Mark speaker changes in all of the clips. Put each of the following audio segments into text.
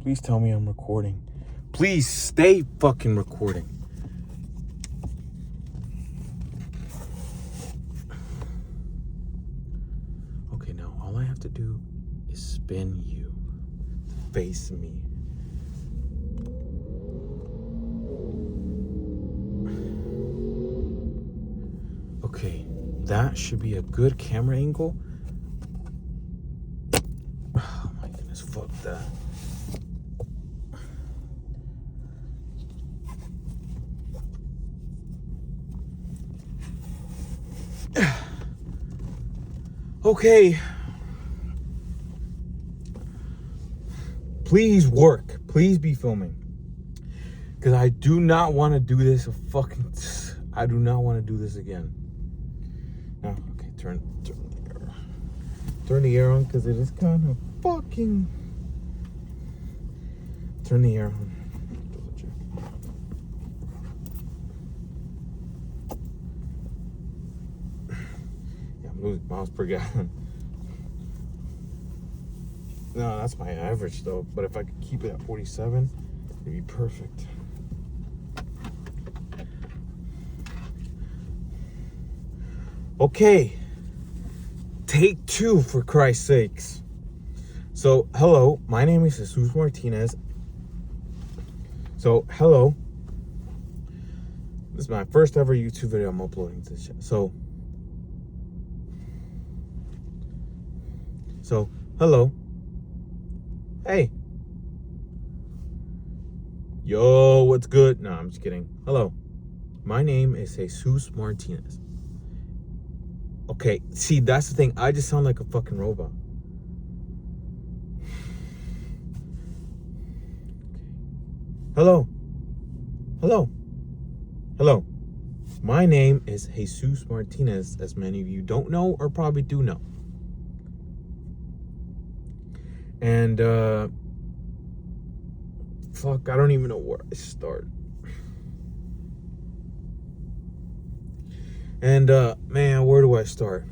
Speaker 1: Please tell me I'm recording. Please stay fucking recording. Okay, now all I have to do is spin you. Face me. Okay, that should be a good camera angle. Oh my goodness, fuck that. Okay. Please work. Please be filming. Because I do not want to do this I do not want to do this again. Now, okay, turn the air. Turn the air on because it is kind of fucking... Turn the air on. Yeah, I'm losing miles per gallon. No, that's my average though. But if I could keep it at 47, it'd be perfect. Okay. Take 2 for Christ's sakes. So, hello, my name is Jesus Martinez. So, hello. This is my first ever YouTube video I'm uploading to this channel. So, hello. Hey. Yo, what's good? No, I'm just kidding. Hello. My name is Jesus Martinez. Okay, see, that's the thing. I just sound like a fucking robot. Hello. Hello. Hello. My name is Jesus Martinez, as many of you don't know or probably do know. And, fuck, I don't even know where I start. And, man, where do I start?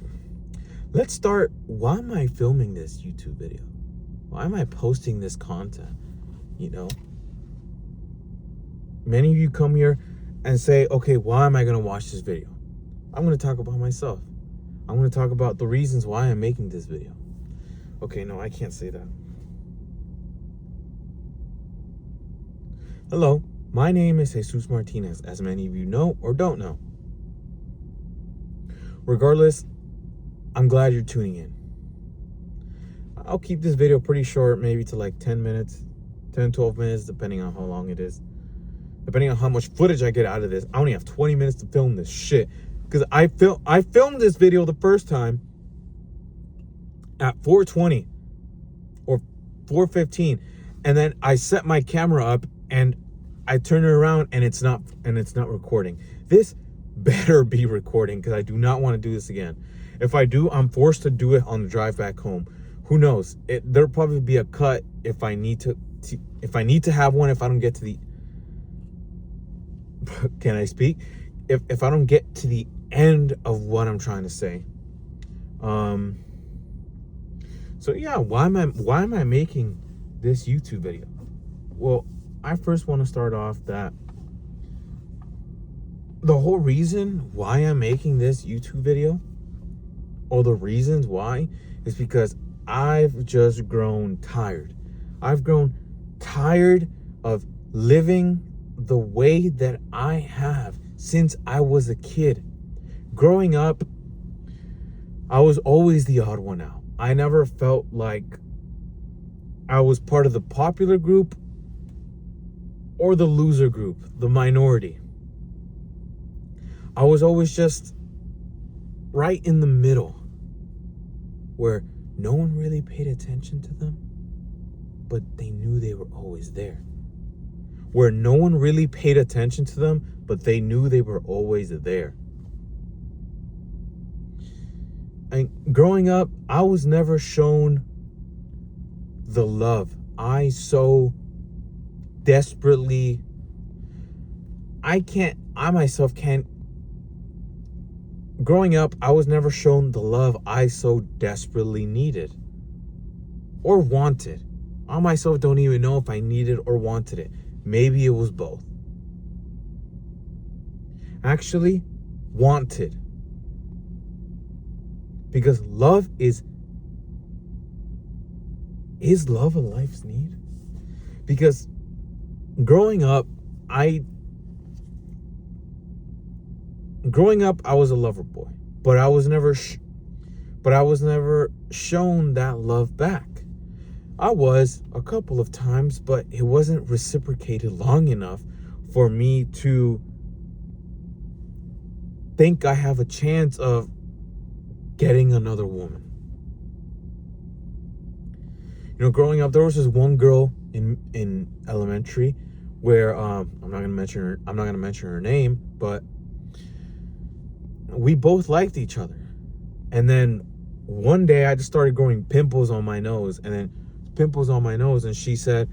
Speaker 1: Let's start, why am I filming this YouTube video? Why am I posting this content? You know? Many of you come here and say, okay, why am I going to watch this video? I'm going to talk about myself. I'm going to talk about the reasons why I'm making this video. Okay, no, I can't say that. Hello, my name is Jesus Martinez, as many of you know or don't know. Regardless, I'm glad you're tuning in. I'll keep this video pretty short, maybe to like 10 minutes, 10, 12 minutes, depending on how long it is. Depending on how much footage I get out of this. I only have 20 minutes to film this shit. Because I filmed this video the first time at 4:20 or 4:15. And then I set my camera up and I turn it around and it's not recording. This better be recording because I do not want to do this again. If I do, I'm forced to do it on the drive back home. Who knows? There'll probably be a cut if I need to have one. If I don't get to the can I speak? If I don't get to the end of what I'm trying to say. So yeah, why am I making this YouTube video? Well, I first want to start off that the whole reason why I'm making this YouTube video, or the reasons why, is because I've just grown tired. I've grown tired of living the way that I have since I was a kid. Growing up, I was always the odd one out. I never felt like I was part of the popular group or the loser group, the minority. I was always just right in the middle, where no one really paid attention to them, but they knew they were always there. Where no one really paid attention to them, but they knew they were always there. And growing up, I was never shown the love I so desperately, I myself can't. Growing up, I was never shown the love I so desperately needed or wanted. I myself don't even know if I needed or wanted it. Maybe it was both. Actually, wanted. Because love is love a life's need? Because growing up, I was a lover boy, but I was never shown that love back. I was a couple of times, but it wasn't reciprocated long enough for me to think I have a chance of getting another woman. You know, growing up, there was this one girl in elementary where I'm not gonna mention her name, but we both liked each other. And then one day I just started growing pimples on my nose, and she said,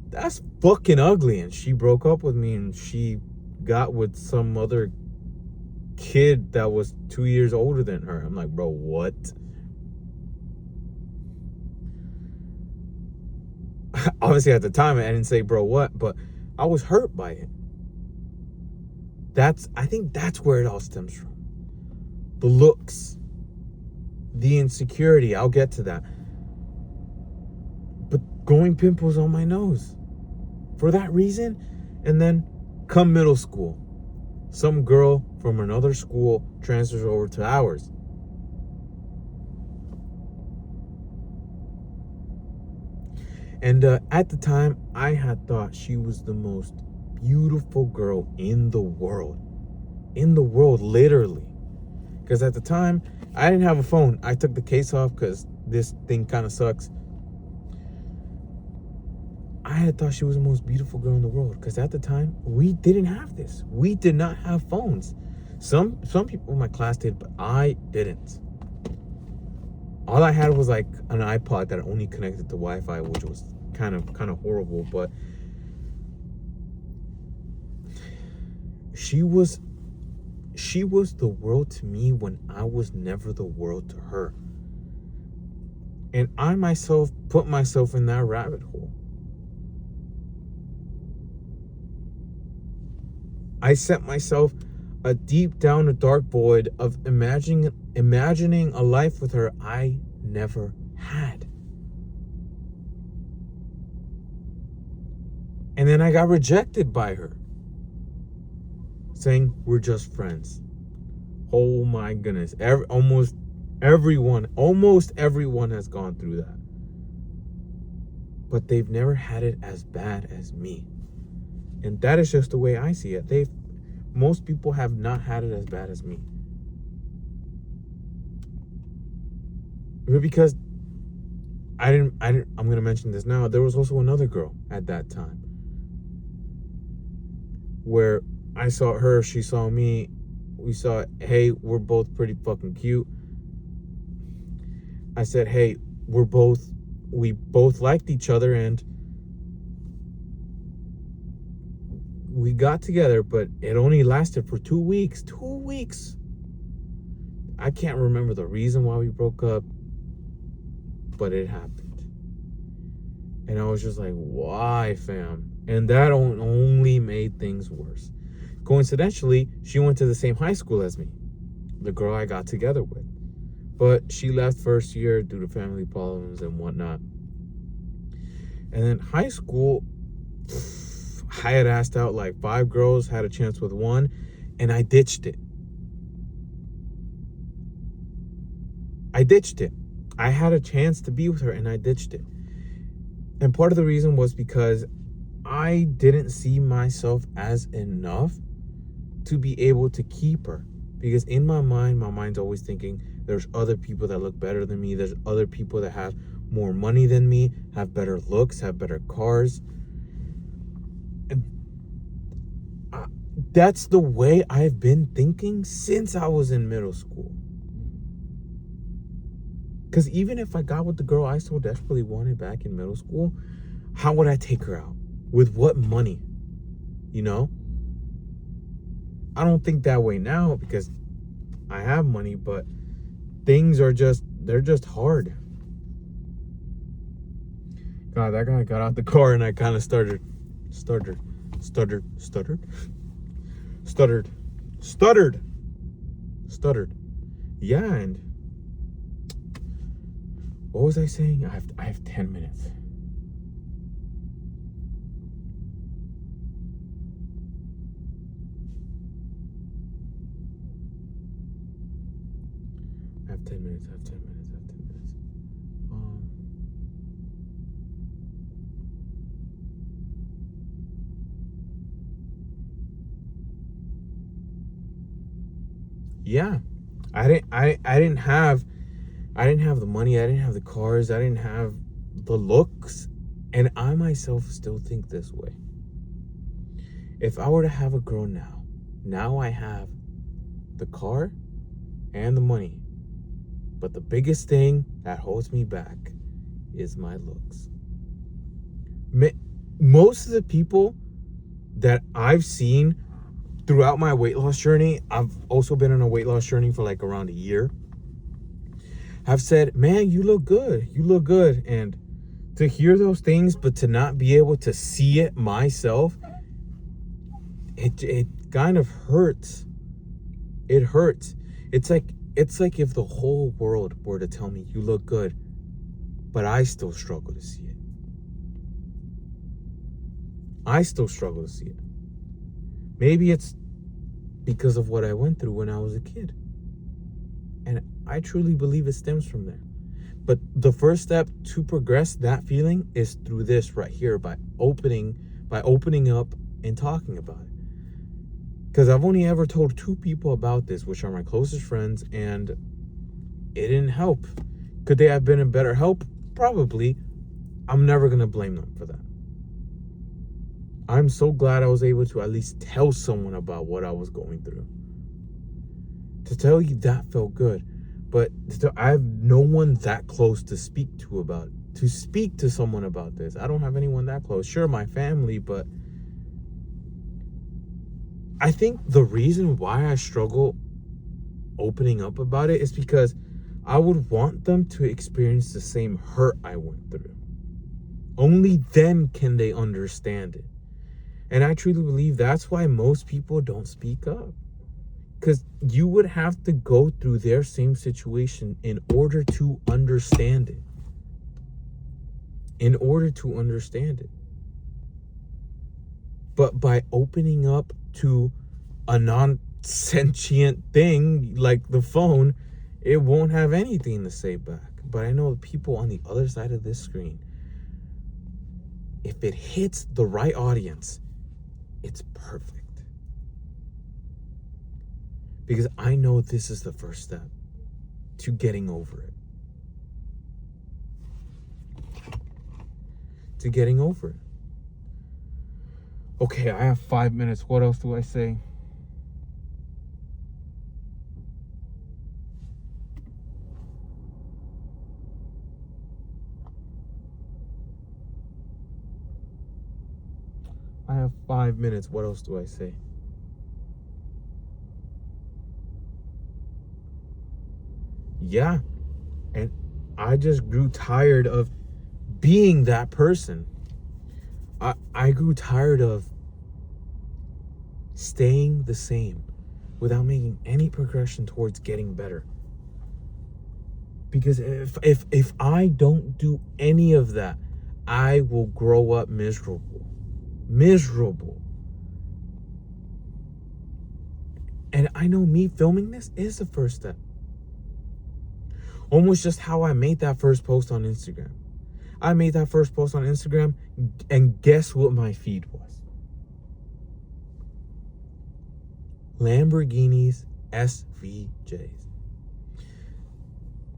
Speaker 1: "That's fucking ugly." And she broke up with me, and she got with some other kid that was 2 years older than her. I'm like, bro, what? Obviously at the time I didn't say bro what, but I was hurt by it. I think that's where it all stems from. The looks, the insecurity, I'll get to that. But growing pimples on my nose for that reason. And then come middle school, some girl from another school transfers over to ours. And at the time, I had thought she was the most beautiful girl in the world. In the world, literally. Because at the time, I didn't have a phone. I took the case off because this thing kind of sucks. I had thought she was the most beautiful girl in the world. Because at the time, we didn't have this. We did not have phones. Some people in my class did, but I didn't. All I had was like an iPod that only connected to Wi-Fi, which was kind of horrible. But she was the world to me when I was never the world to her. And I myself put myself in that rabbit hole. I set myself a deep down a dark void of imagining a life with her I never had. And then I got rejected by her, saying we're just friends. Oh my goodness. Almost everyone has gone through that. But they've never had it as bad as me. And that is just the way I see it. Most people have not had it as bad as me. Because I'm going to mention this now. There was also another girl at that time where I saw her, she saw me. We saw, hey, we're both pretty fucking cute. I said, hey, we both liked each other and we got together, but it only lasted for 2 weeks. 2 weeks. I can't remember the reason why we broke up, but it happened. And I was just like, why, fam? And that only made things worse. Coincidentally, she went to the same high school as me, the girl I got together with. But she left first year due to family problems and whatnot. And then high school, I had asked out like 5 girls, had a chance with one, and I ditched it. I had a chance to be with her and I ditched it. And part of the reason was because I didn't see myself as enough to be able to keep her. Because in my mind's always thinking there's other people that look better than me. There's other people that have more money than me, have better looks, have better cars. And that's the way I've been thinking since I was in middle school. Because even if I got with the girl I so desperately wanted back in middle school, how would I take her out? With what money? You know? I don't think that way now because I have money, but things are they're just hard. God, that guy got out the car and I kind of stuttered. Yeah, and what was I saying? I have 10 minutes. I have 10 minutes. Yeah, I didn't have the money, I didn't have the cars, I didn't have the looks, and I myself still think this way. If I were to have a girl now I have the car and the money, but the biggest thing that holds me back is my looks. Most of the people that I've seen throughout my weight loss journey, I've also been on a weight loss journey for like around a year, have said, man, you look good. And to hear those things, but to not be able to see it myself, it kind of hurts. It hurts. It's like if the whole world were to tell me you look good, but I still struggle to see it. Maybe it's because of what I went through when I was a kid. And I truly believe it stems from there. But the first step to progress that feeling is through this right here, by opening up and talking about it. Because I've only ever told 2 people about this, which are my closest friends, and it didn't help. Could they have been a better help? Probably. I'm never going to blame them for that. I'm so glad I was able to at least tell someone about what I was going through. To tell you that felt good. But I have no one that close to speak to about it. To speak to someone about this. I don't have anyone that close. Sure, my family, but I think the reason why I struggle opening up about it is because I would want them to experience the same hurt I went through. Only then can they understand it. And I truly believe that's why most people don't speak up. Because you would have to go through their same situation in order to understand it. But by opening up to a non-sentient thing like the phone, it won't have anything to say back. But I know the people on the other side of this screen, if it hits the right audience, it's perfect. Because I know this is the first step to getting over it. Okay, I have 5 minutes. What else do I say? I have 5 minutes. What else do I say? Yeah. And I just grew tired of being that person. I grew tired of staying the same without making any progression towards getting better. Because if I don't do any of that, I will grow up miserable. And I know me filming this is the first step. Almost just how I made that first post on Instagram. I made that first post on Instagram, and guess what my feed was? Lamborghinis SVJs.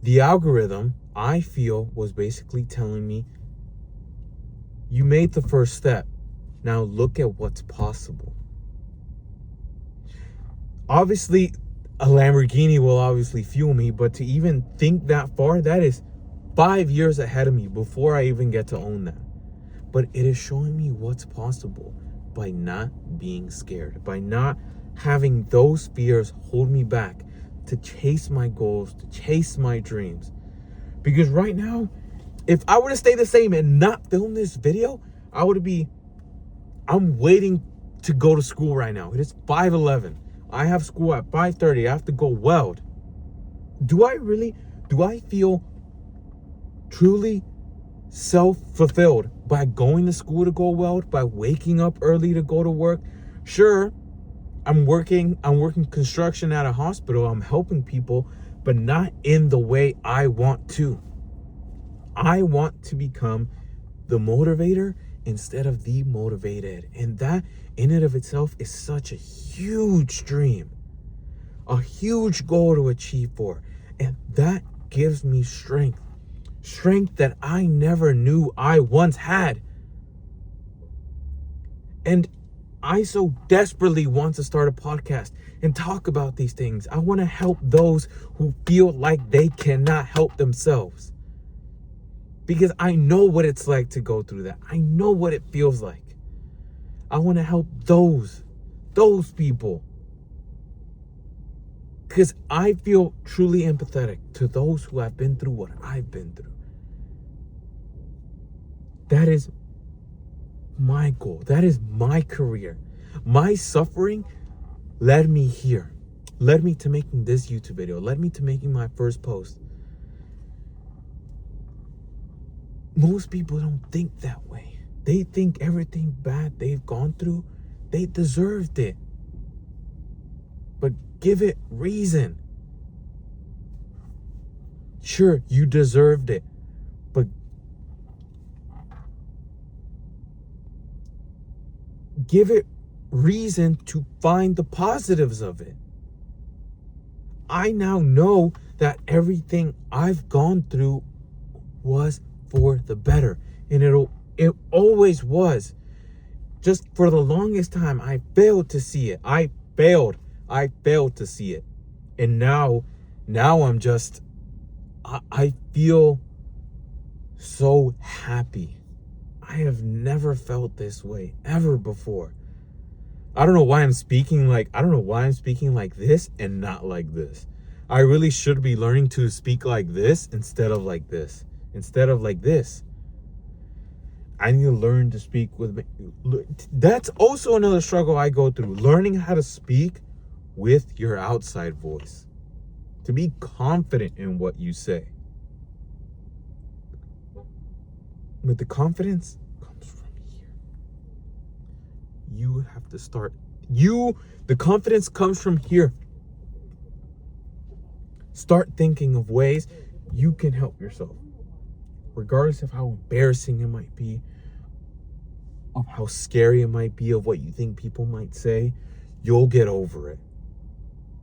Speaker 1: The algorithm, I feel, was basically telling me, you made the first step. Now look at what's possible. Obviously, a Lamborghini will obviously fuel me, but to even think that far, that is 5 years ahead of me before I even get to own that. But it is showing me what's possible by not being scared, by not having those fears hold me back to chase my goals, to chase my dreams. Because right now, If I were to stay the same and not film this video, I'm waiting to go to school right now. It is 5:11. I have school at 5:30. I have to go weld. Do I feel truly self-fulfilled by going to school to go weld, by waking up early to go to work? Sure, I'm working construction at a hospital. I'm helping people, but not in the way I want to. I want to become the motivator instead of the motivated. And that in and of itself is such a huge dream, a huge goal to achieve for. And that gives me strength that I never knew I once had. And I so desperately want to start a podcast and talk about these things. I want to help those who feel like they cannot help themselves. Because I know what it's like to go through that. I know what it feels like. I want to help those people. Because I feel truly empathetic to those who have been through what I've been through. That is my goal. That is my career. My suffering led me here. Led me to making this YouTube video. Led me to making my first post. Most people don't think that way. They think everything bad they've gone through, they deserved it. But give it reason. Sure, you deserved it, but give it reason to find the positives of it. I now know that everything I've gone through was for the better, and it always was. Just for the longest time, I failed to see it. I failed to see it. And now I'm just, I feel so happy. I have never felt this way ever before. I don't know why I'm speaking like this and not like this. I really should be learning to speak like this instead of like this. Instead of like this. I need to learn to speak with me. That's also another struggle I go through. Learning how to speak with your outside voice. To be confident in what you say. But the confidence comes from here. You have to start. The confidence comes from here. Start thinking of ways you can help yourself. Regardless of how embarrassing it might be, of how scary it might be, of what you think people might say, you'll get over it.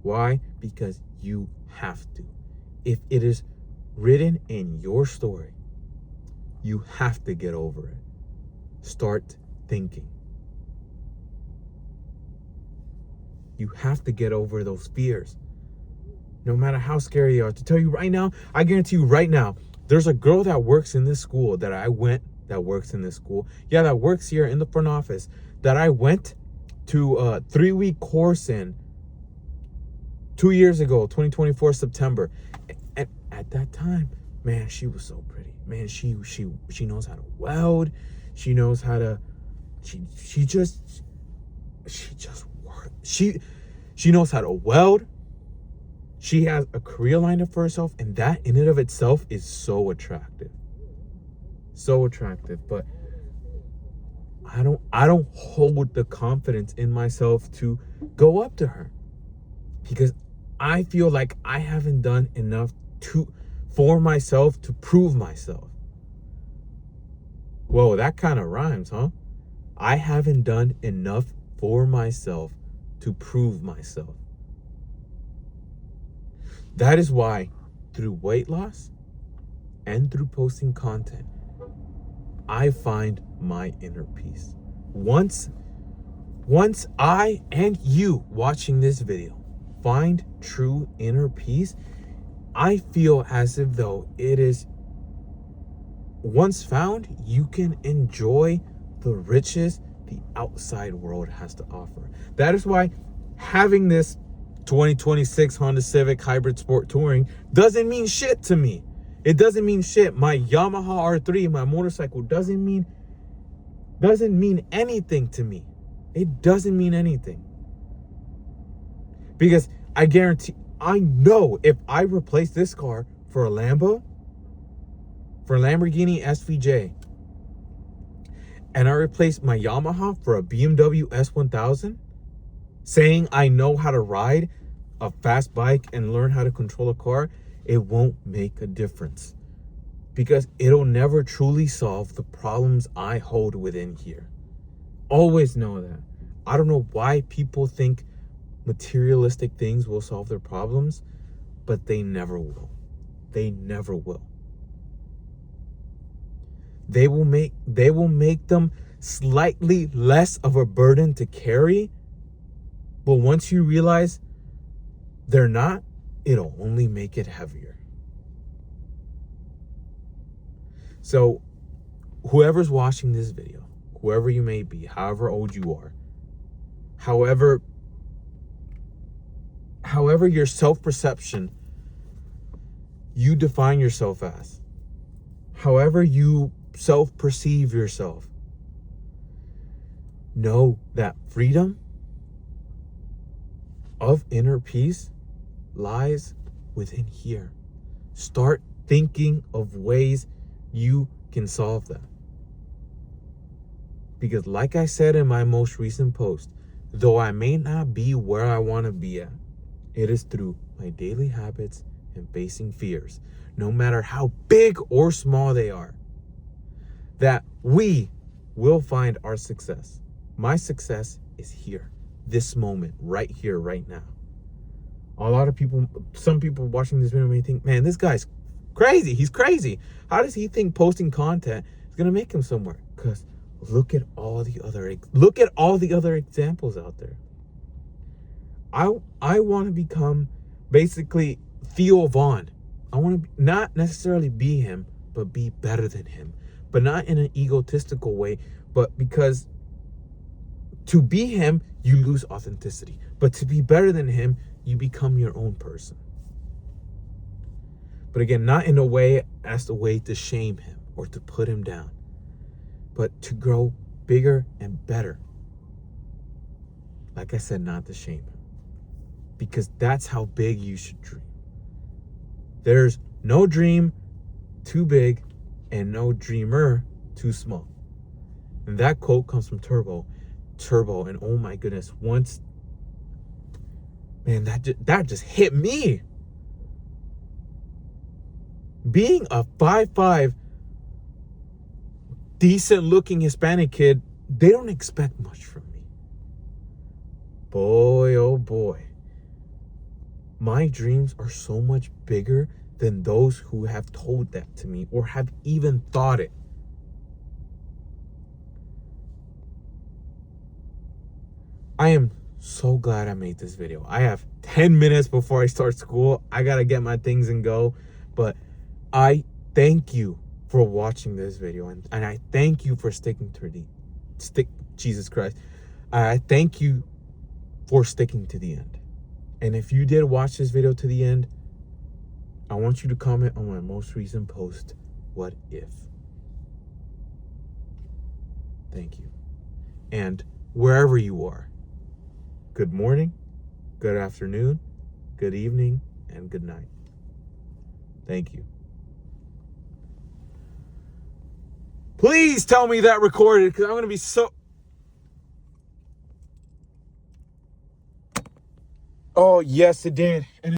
Speaker 1: Why? Because you have to. If it is written in your story, you have to get over it. Start thinking. You have to get over those fears. No matter how scary they are. To tell you right now, I guarantee you right now, there's a girl that works in this school that works in this school. Yeah, that works here in the front office that I went to a 3-week course in 2 years ago, 2024 September. And at that time, man, she was so pretty. Man, she knows how to weld. She knows how to, she just works. She knows how to weld. She has a career lined up for herself, and that in and of itself is so attractive. So attractive, but I don't hold the confidence in myself to go up to her because I feel like I haven't done enough for myself to prove myself. Whoa, that kind of rhymes, huh? I haven't done enough for myself to prove myself. That is why, through weight loss and through posting content, I find my inner peace. Once I and you watching this video find true inner peace, I feel as if though it is once found, you can enjoy the riches the outside world has to offer. That is why having this 2026 Honda Civic Hybrid Sport Touring doesn't mean shit to me. It doesn't mean shit. My Yamaha R3, my motorcycle, doesn't mean anything to me. It doesn't mean anything. Because I guarantee, I know if I replace this car for a Lamborghini SVJ, and I replace my Yamaha for a BMW S1000, saying I know how to ride a fast bike and learn how to control a car, it won't make a difference. Because it'll never truly solve the problems I hold within here. Always know that. I don't know why people think materialistic things will solve their problems, but they never will. They never will. They will make them slightly less of a burden to carry, but once you realize they're not, it'll only make it heavier. So, whoever's watching this video, whoever you may be, however old you are, however your self-perception you define yourself as, however you self-perceive yourself, know that freedom of inner peace lies within here. Start thinking of ways you can solve that. Because like I said in my most recent post, though I may not be where I want to be at, it is through my daily habits and facing fears, no matter how big or small they are, that we will find our success. My success is here, this moment, right here, right now. A lot of people, some people watching this video may think, man, this guy's crazy. He's crazy. How does he think posting content is going to make him somewhere? Because look at all the other examples out there. I want to become basically Theo Vaughn. I want to not necessarily be him, but be better than him. But not in an egotistical way, but because to be him, you lose authenticity. But to be better than him, you become your own person. But again, not in a way as a way to shame him or to put him down, but to grow bigger and better. Like I said, not to shame him. Because that's how big you should dream. There's no dream too big and no dreamer too small. And that quote comes from Turbo. And oh my goodness, once, man, that just hit me. Being a 5'5", decent looking Hispanic kid, they don't expect much from me. Boy, oh boy. My dreams are so much bigger than those who have told that to me or have even thought it. I am so glad I made this video. I have 10 minutes before I start school. I gotta get my things and go. But I thank you for watching this video. And I thank you for sticking to Jesus Christ. I thank you for sticking to the end. And if you did watch this video to the end, I want you to comment on my most recent post, what if? Thank you. And wherever you are, good morning, good afternoon, good evening, and good night. Thank you. Please tell me that recorded, because I'm going to be so... Oh, yes, it did. And